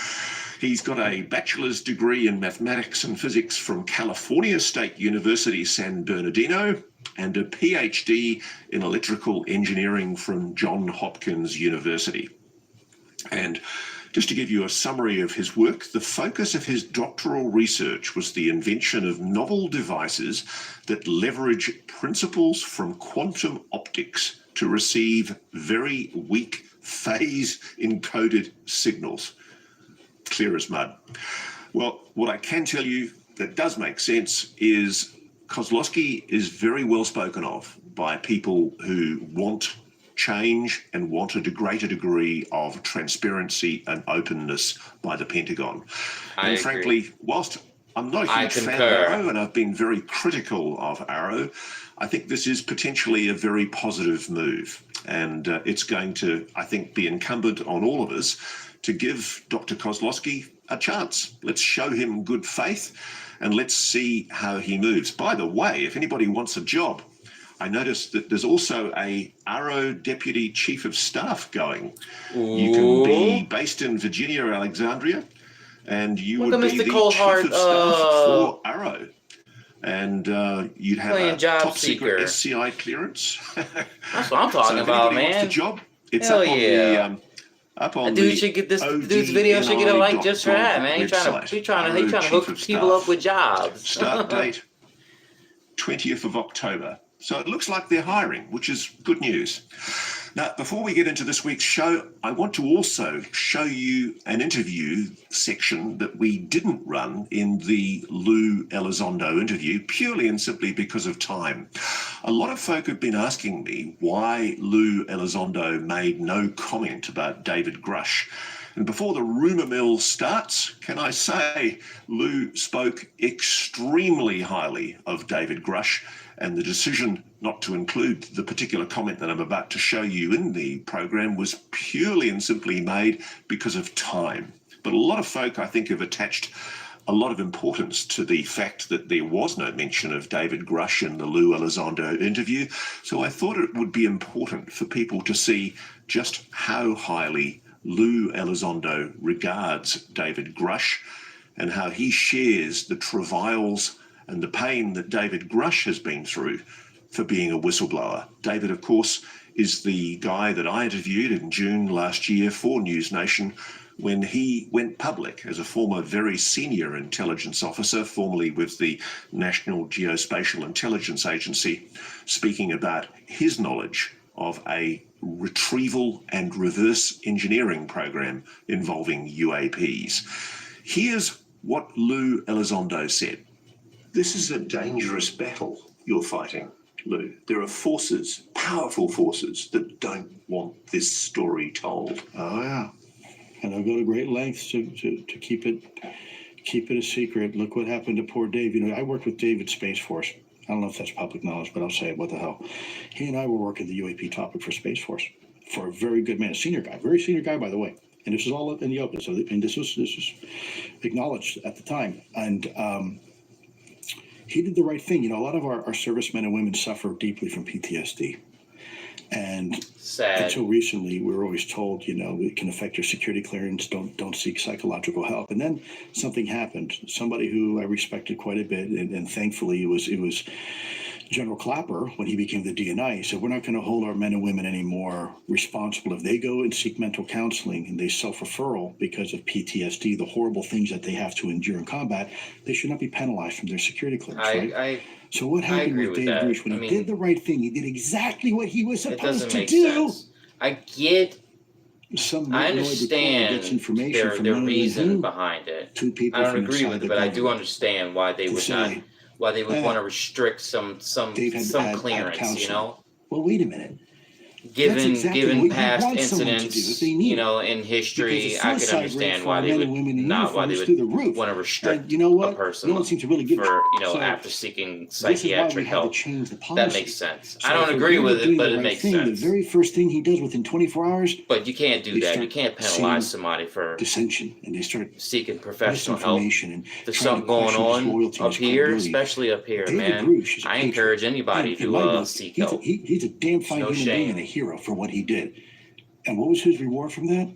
He's got a bachelor's degree in mathematics and physics from California State University, San Bernardino, and a PhD in electrical engineering from Johns Hopkins University. And just to give you a summary of his work, the focus of his doctoral research was the invention of novel devices that leverage principles from quantum optics to receive very weak phase-encoded signals. Clear as mud. Well, what I can tell you that does make sense is Kozlowski is very well spoken of by people who want change and want a greater degree of transparency and openness by the Pentagon. I agree. Frankly, whilst I'm not a huge fan of Arrow and I've been very critical of Arrow, I think this is potentially a very positive move. And it's going to, I think, be incumbent on all of us to give Dr. Kozlowski a chance. Let's show him good faith and let's see how he moves. By the way, if anybody wants a job, I noticed that there's also a Arrow Deputy Chief of Staff going. Ooh. You can be based in Virginia or Alexandria, and you would be the Chief of Staff for Arrow. And you'd have a top secret SCI clearance. That's what I'm talking about, man. Wants the job, it's Hell up on the up on dude the should get this dude's video should get a like just for that, man. He's trying to hook people up with jobs. Start date 20th of October. So it looks like they're hiring, which is good news. Now, before we get into this week's show, I want to also show you an interview section that we didn't run in the Lou Elizondo interview, purely and simply because of time. A lot of folk have been asking me why Lou Elizondo made no comment about David Grush. And before the rumour mill starts, can I say Lou spoke extremely highly of David Grush, and the decision not to include the particular comment that I'm about to show you in the program was purely and simply made because of time. But a lot of folk, I think, have attached a lot of importance to the fact that there was no mention of David Grush in the Lou Elizondo interview. So I thought it would be important for people to see just how highly Lou Elizondo regards David Grush and how he shares the travails and the pain that David Grush has been through for being a whistleblower. David, of course, is the guy that I interviewed in June last year for News Nation when he went public as a former very senior intelligence officer, formerly with the National Geospatial Intelligence Agency, speaking about his knowledge of a retrieval and reverse engineering program involving UAPs. Here's what Lou Elizondo said. This is a dangerous battle you're fighting, Lou. There are forces, powerful forces, that don't want this story told. Oh, yeah. And I'll go to great lengths to keep it a secret. Look what happened to poor Dave. You know, I worked with Dave at Space Force. I don't know if that's public knowledge, but I'll say it. What the hell? He and I were working the UAP topic for Space Force for a very good man, a senior guy, very senior guy, by the way. And this was all in the open. So, and this was acknowledged at the time. And he did the right thing. You know, a lot of our servicemen and women suffer deeply from PTSD. And sad. Until recently, we were always told, you know, it can affect your security clearance. Don't seek psychological help. And then something happened. Somebody who I respected quite a bit, and thankfully it was General Clapper, when he became the DNI, said, we're not going to hold our men and women anymore responsible. If they go and seek mental counseling and they self-referral because of PTSD, the horrible things that they have to endure in combat, they should not be penalized from their security clearance, So what happened with Dave Grush? When he did the right thing, he did exactly what he was supposed to do. I understand their reason behind it. I don't agree with it, but I do understand why they would not. Why they would want to restrict some clearance, you know? Well, wait a minute. Given past incidents, you know, in history, I could understand why they would want to restrict a person for, you know, after seeking psychiatric help. That makes sense. I don't agree with it, but it makes sense. The very first thing he does within 24 hours. But you can't do that. You can't penalize somebody for dissension, and they start seeking professional help. There's something going on up here, especially up here, man. I encourage anybody to seek help. He's a damn fine human being and a hero for what he did. And what was his reward from that?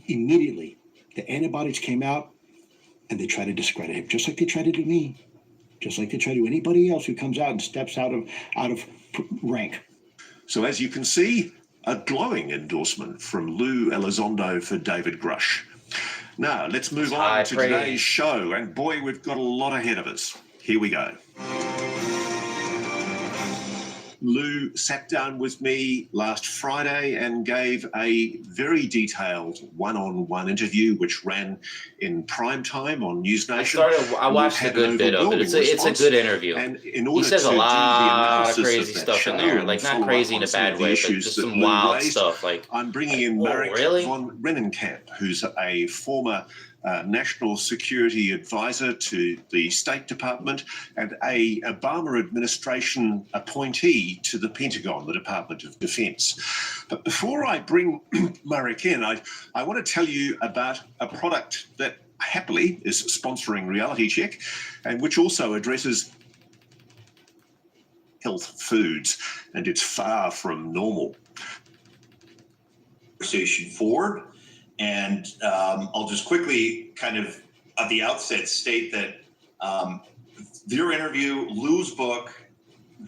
Immediately, the antibodies came out and they tried to discredit him, just like they tried to do me, just like they try to do anybody else who comes out and steps out of rank. So as you can see, a glowing endorsement from Lou Elizondo for David Grush. Now, let's move on to today's show. And boy, we've got a lot ahead of us. Here we go. Lou sat down with me last Friday and gave a very detailed one-on-one interview, which ran in prime time on News Nation. I watched a good bit of it. It's a good interview. And in order he says to a lot of do the crazy stuff in there, like not crazy in a bad way, but just some wild stuff. Like I'm bringing in Marek von Rennenkamp, who's a former national security advisor to the State Department and a Obama administration appointee to the Pentagon, the Department of Defense. But before I bring Marek in, I want to tell you about a product that happily is sponsoring Reality Check and which also addresses health foods, and it's far from normal. Conversation forward. And I'll just quickly kind of at the outset state that their interview, Lou's book,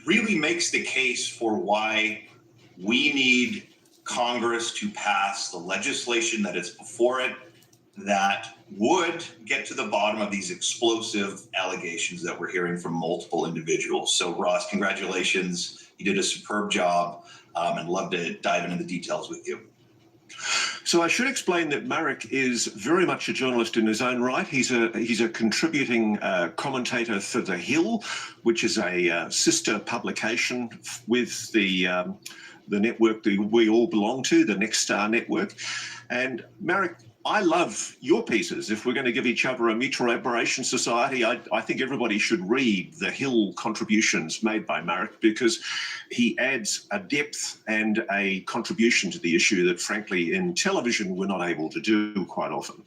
really makes the case for why we need Congress to pass the legislation that is before it that would get to the bottom of these explosive allegations that we're hearing from multiple individuals. So Ross, congratulations. You did a superb job, and love to dive into the details with you. So I should explain that Marek is very much a journalist in his own right. He's a contributing commentator for The Hill, which is a sister publication with the network that we all belong to, the Next Star Network. And Marek, I love your pieces. If we're going to give each other a mutual admiration society, I think everybody should read The Hill contributions made by Marek, because he adds a depth and a contribution to the issue that, frankly, in television, we're not able to do quite often.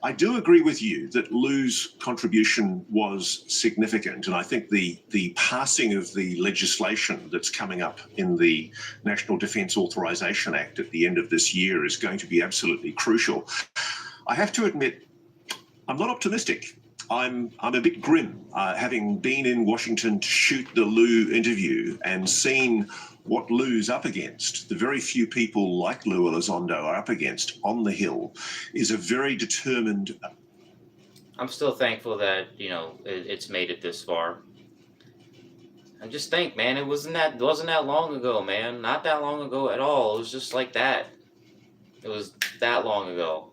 I do agree with you that Lou's contribution was significant, and I think the passing of the legislation that's coming up in the National Defence Authorisation Act at the end of this year is going to be absolutely crucial. I have to admit, I'm not optimistic. I'm a bit grim, having been in Washington to shoot the Lou interview and seen what Lou's up against. The very few people like Lou Elizondo are up against on the Hill is a very determined. I'm still thankful that, you know, it's made it this far. And just think, man, it wasn't that long ago, man. Not that long ago at all. It was just like that. It was that long ago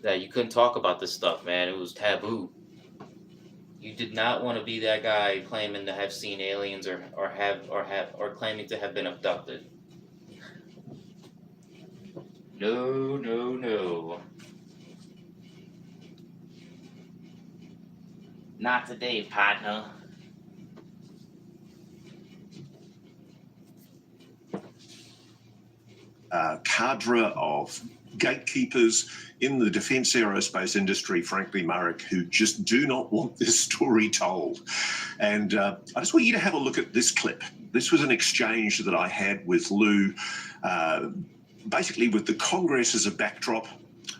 that you couldn't talk about this stuff, man. It was taboo. You did not want to be that guy claiming to have seen aliens or claiming to have been abducted. No, no, no. Not today, partner. Cadre of gatekeepers in the defence aerospace industry, frankly, Marek, who just do not want this story told. And I just want you to have a look at this clip. This was an exchange that I had with Lou, basically with the Congress as a backdrop,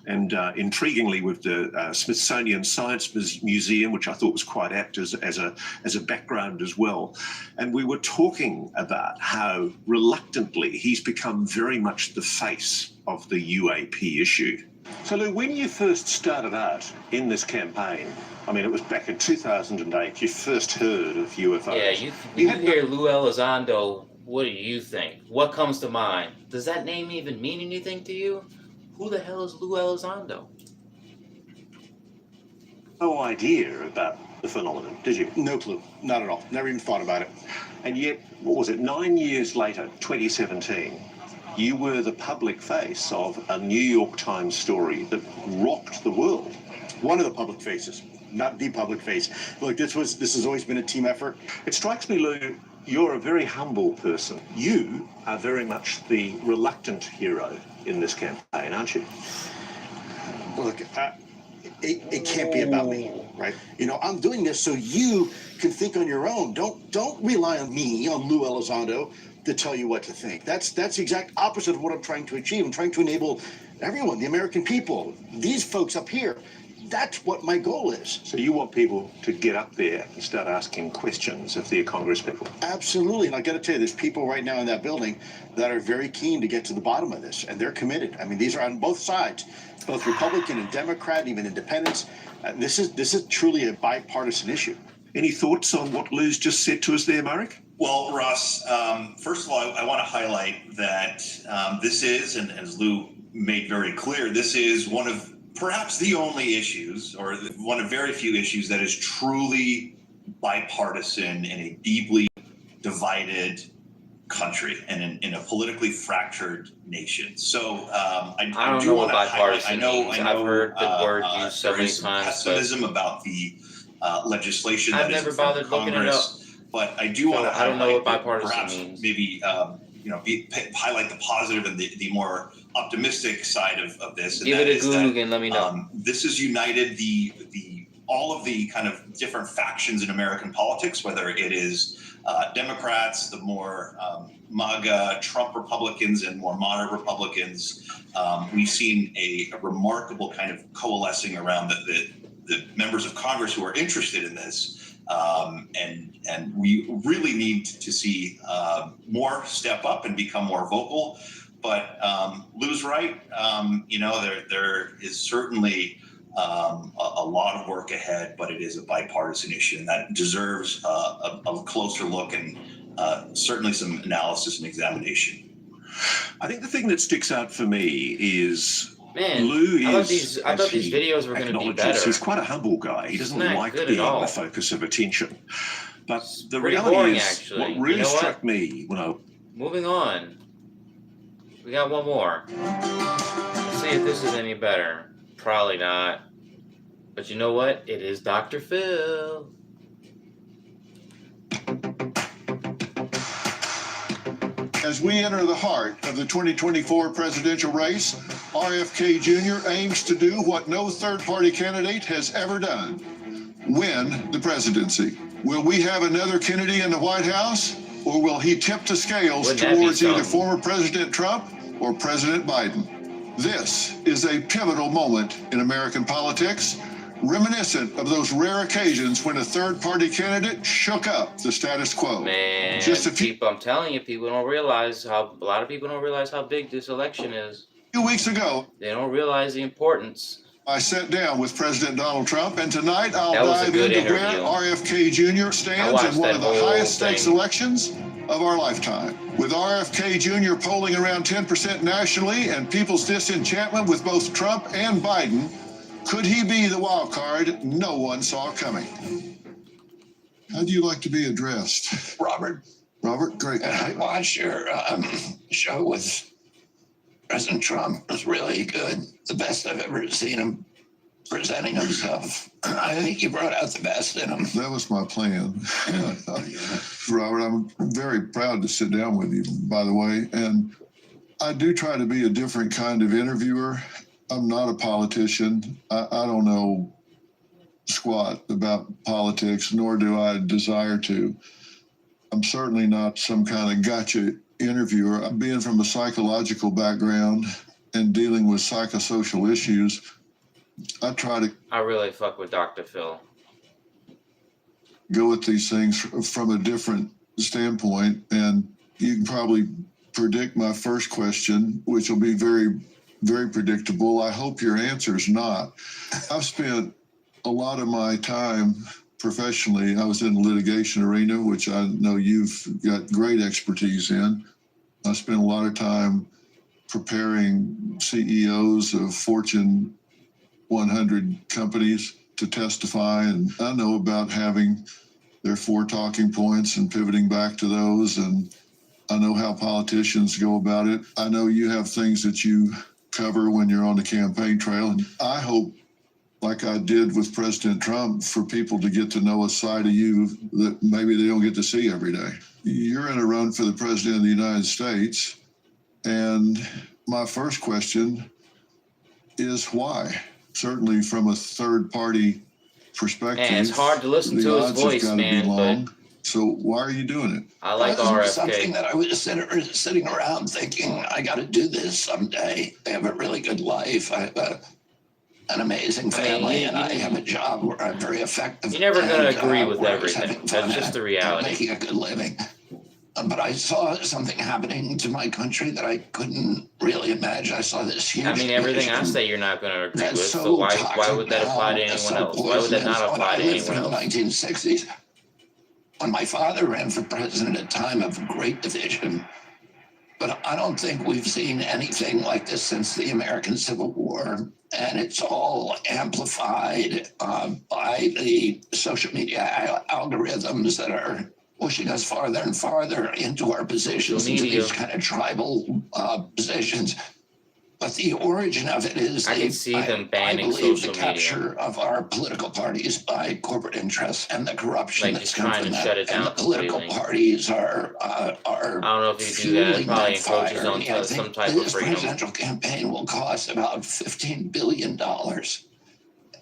and intriguingly with the Smithsonian Science Museum, which I thought was quite apt as a background as well. And we were talking about how reluctantly he's become very much the face of the UAP issue. So, Lou, when you first started out in this campaign, I mean, it was back in 2008, you first heard of UFOs. Yeah, you hear Lou Elizondo, what do you think? What comes to mind? Does that name even mean anything to you? Who the hell is Lou Elizondo? No idea about the phenomenon, did you? No clue. Not at all. Never even thought about it. And yet, what was it, 9 years later, 2017, you were the public face of a New York Times story that rocked the world. One of the public faces, not the public face. Look, this has always been a team effort. It strikes me, Lou, you're a very humble person. You are very much the reluctant hero in this campaign, aren't you? Look, it can't be about me, right? You know, I'm doing this so you can think on your own. Don't rely on me, on Lou Elizondo, to tell you what to think. That's the exact opposite of what I'm trying to achieve. I'm trying to enable everyone, the American people, these folks up here. That's what my goal is. So you want people to get up there and start asking questions of their Congress people? Absolutely. And I got to tell you, there's people right now in that building that are very keen to get to the bottom of this, and they're committed. I mean, these are on both sides, both Republican and Democrat, even independents. This is truly a bipartisan issue. Any thoughts on what Lou's just said to us there, Marek? Well, Ross, first of all, I want to highlight that this is, and as Lou made very clear, this is one of perhaps the only issues, or one of very few issues, that is truly bipartisan in a deeply divided country and in a politically fractured nation. So I don't know what bipartisan means. I've heard the word used so many times. Pessimism about the legislation. I've never bothered looking it up. But I do want to highlight, I don't know what bipartisan perhaps means. Maybe highlight the positive and the more optimistic side of this. And give it a Google and let me know. This has united all of the kind of different factions in American politics, whether it is Democrats, the more MAGA Trump Republicans, and more moderate Republicans. We've seen a remarkable kind of coalescing around the members of Congress who are interested in this. And we really need to see more step up and become more vocal. But Lou's right. There is certainly a lot of work ahead, but it is a bipartisan issue, and that deserves a closer look and certainly some analysis and examination. I think the thing that sticks out for me is Man, Lou I is. thought these videos were going to be better. He's quite a humble guy. He doesn't not like good at being all. the focus of attention. But the pretty reality boring, is, actually. what really You know what? struck me when I Moving on. We got one more. Let's see if this is any better. Probably not. But you know what? It is Dr. Phil. As we enter the heart of the 2024 presidential race, RFK Jr. aims to do what no third-party candidate has ever done: win the presidency. Will we have another Kennedy in the White House, or will he tip the scales Wouldn't that be towards either something? former President Trump or President Biden? This is a pivotal moment in American politics, reminiscent of those rare occasions when a third-party candidate shook up the status quo. Man, Just a few people, I'm telling you, a lot of people don't realize how big this election is. weeks ago, They don't realize the importance. I sat down with President Donald Trump, and tonight I'll That was a dive good into interview. where RFK Jr. I stands watched in one that of the whole highest stakes thing. elections of our lifetime. With RFK Jr. polling around 10% nationally and people's disenchantment with both Trump and Biden, could he be the wild card no one saw coming? How do you like to be addressed? Robert, Robert, great. I watched your show with President Trump. It was really good. The best I've ever seen him presenting himself. I think you brought out the best in him. That was my plan. Robert, I'm very proud to sit down with you, by the way. And I do try to be a different kind of interviewer. I'm not a politician. I don't know squat about politics, nor do I desire to. I'm certainly not some kind of gotcha interviewer. I'm being from a psychological background and dealing with psychosocial issues. I really fuck with Dr. Phil. Go at these things from a different standpoint, and you can probably predict my first question, which will be very, very predictable. I hope your answer is not. I've spent a lot of my time professionally. I was in the litigation arena, which I know you've got great expertise in. I spent a lot of time preparing CEOs of Fortune 100 companies to testify, and I know about having their 4 talking points and pivoting back to those, and I know how politicians go about it. I know you have things that you cover when you're on the campaign trail, and I hope, like I did with President Trump, for people to get to know a side of you that maybe they don't get to see every day. You're in a run for the President of the United States, and my first question is why? Certainly from a third-party perspective. Man, it's hard to listen to his voice, man, but so why are you doing it? I like This was RFK. something that I was sitting around thinking, I got to do this someday. I have a really good life. I have an amazing family, and I have a job where I'm very effective. You're never going to agree with where I was everything. having fun That's just the and reality. making a good living. But I saw something happening to my country that I couldn't really imagine. I saw this huge. I mean, everything I division say you're not going to agree with, that's so why toxic would that apply to now, anyone so else? Why would that not poisonous. apply to I lived anyone through the else? 1960s. When my father ran for president at a time of great division, but I don't think we've seen anything like this since the American Civil War, and it's all amplified by the social media algorithms that are pushing us farther and farther into our positions, into these kind of tribal positions. But the origin of it is I can see them banning I believe social the media. capture of our political parties by corporate interests and the corruption Like that's just come trying from to that. shut it And down the political completely. parties are I don't know if you do that. It fueling probably that fire. encroaches on I some think type of this freedom. presidential campaign will cost about $15 billion.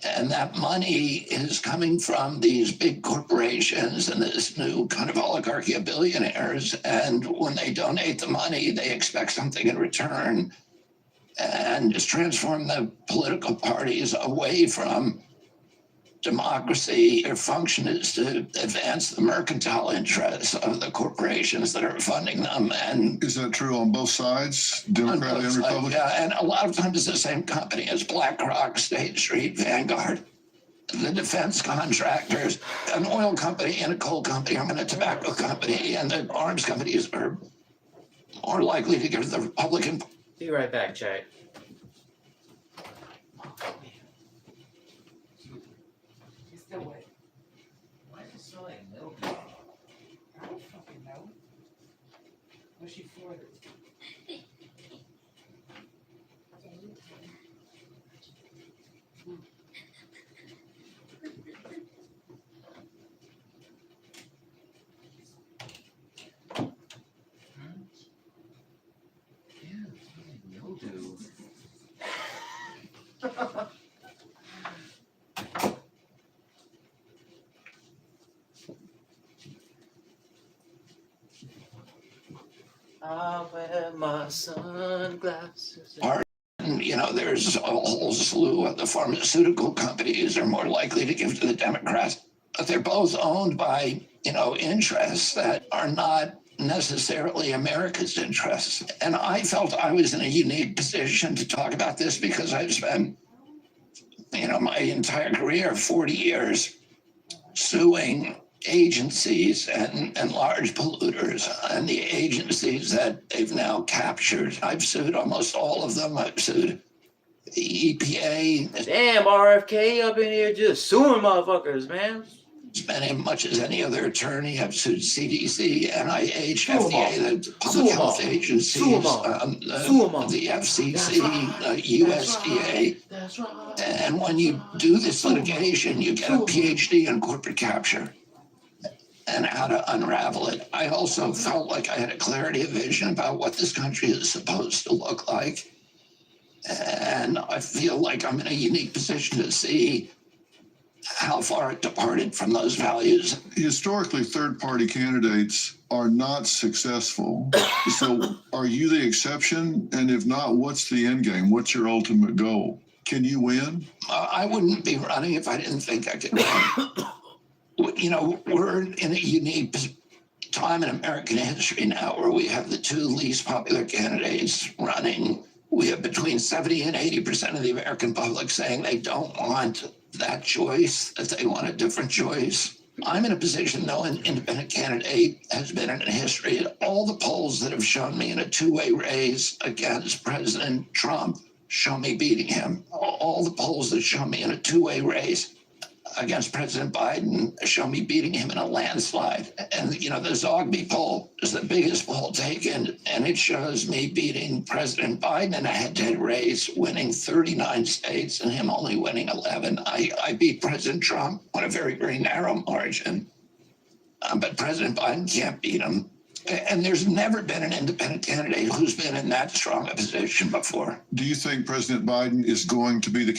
And that money is coming from these big corporations and this new kind of oligarchy of billionaires. And when they donate the money, they expect something in return. And just transform the political parties away from democracy. Their function is to advance the mercantile interests of the corporations that are funding them. And is that true on both sides, Democrat and Republican? Yeah, and a lot of times it's the same company as BlackRock, State Street, Vanguard. the defense contractors, an oil company and a coal company and a tobacco company, and the arms companies are more likely to give the Republican. Be right back, Chad. It's still wet. Why does it smell like milk? I don't fucking know. What's she for? I wear my sunglasses. You know, there's a whole slew of the pharmaceutical companies are more likely to give to the Democrats, but they're both owned by, you know, interests that are not necessarily America's interests. And I felt I was in a unique position to talk about this because I've spent, you know, my entire career, 40 years, suing agencies and large polluters, and the agencies that they've now captured. I've sued almost all of them. I've sued the EPA. Damn, RFK up in here just suing motherfuckers, man. Spent as much as any other attorney. I've sued CDC, NIH, FDA, the public health agencies, the FCC, USDA. That's right. And when you do this litigation, you get a PhD in corporate capture and how to unravel it. I also felt like I had a clarity of vision about what this country is supposed to look like. And I feel like I'm in a unique position to see how far it departed from those values. Historically, third-party candidates are not successful. So are you the exception? And if not, what's the end game? What's your ultimate goal? Can you win? I wouldn't be running if I didn't think I could win. You know, we're in a unique time in American history now where we have the two least popular candidates running. We have between 70 and 80% of the American public saying they don't want that choice, that they want a different choice. I'm in a position, no independent candidate has been in history. All the polls that have shown me in a two-way race against President Trump show me beating him. All the polls that show me in a two-way race against President Biden show me beating him in a landslide. And, you know, the Zogby poll is the biggest poll taken, and it shows me beating President Biden in a head-to-head race, winning 39 states and him only winning 11. I beat President Trump on a very, very narrow margin, but President Biden can't beat him. And there's never been an independent candidate who's been in that strong a position before. Do you think President Biden is going to be the